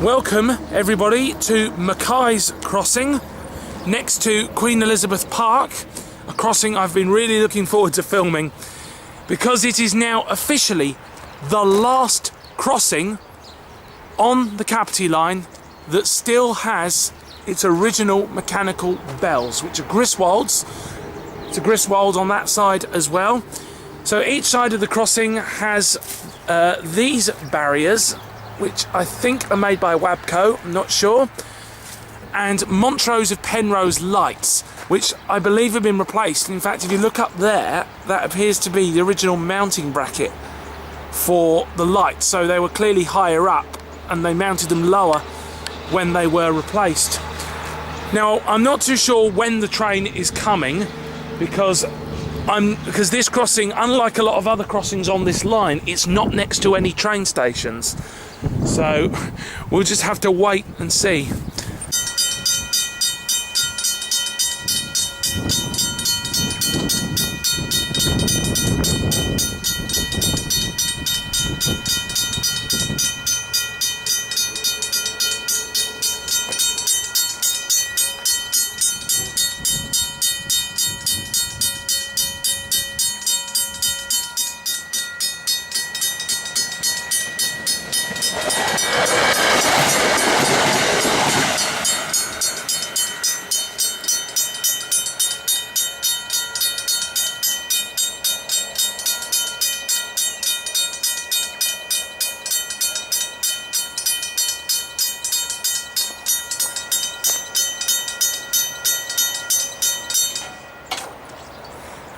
Welcome everybody to MacKays crossing next to Queen Elizabeth Park, a crossing I've been really looking forward to filming because it is now officially the last crossing on the Kapiti Line that still has its original mechanical bells, which are Griswolds. It's a Griswold on that side as well. So each side of the crossing has these barriers, which I think are made by Wabco, I'm not sure, and Montrose of Penrose lights, which I believe have been replaced. In fact, if you look up there, that appears to be the original mounting bracket for the lights, so they were clearly higher up and they mounted them lower when they were replaced. Now, I'm not too sure when the train is coming because this crossing, unlike a lot of other crossings on this line, it's not next to any train stations. So we'll just have to wait and see.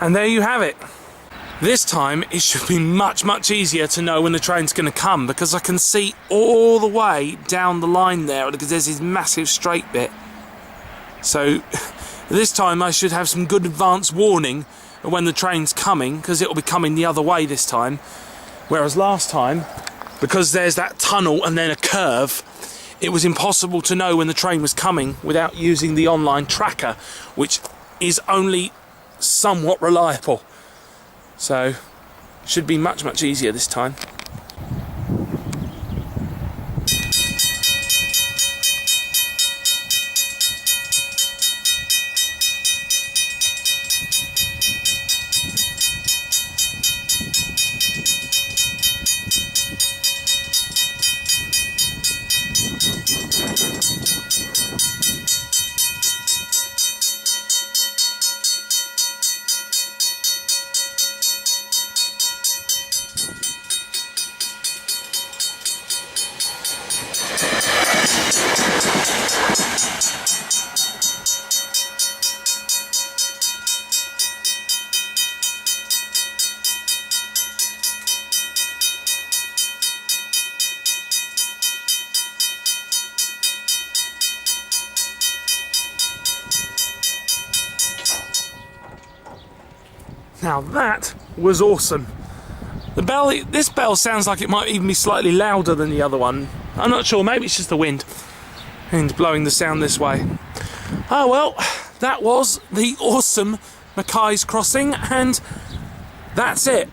And there you have it. This time it should be much easier to know when the train's going to come, because I can see all the way down the line there, because there's this massive straight bit. So this time I should have some good advance warning of when the train's coming, because it'll be coming the other way this time. Whereas last time, because there's that tunnel and then a curve, it was impossible to know when the train was coming without using the online tracker, which is only somewhat reliable. So it should be much easier this time. Now that was awesome. This bell sounds like it might even be slightly louder than the other one. I'm not sure, maybe it's just the wind blowing the sound this way. Oh well, that was the awesome MacKays crossing, and that's it.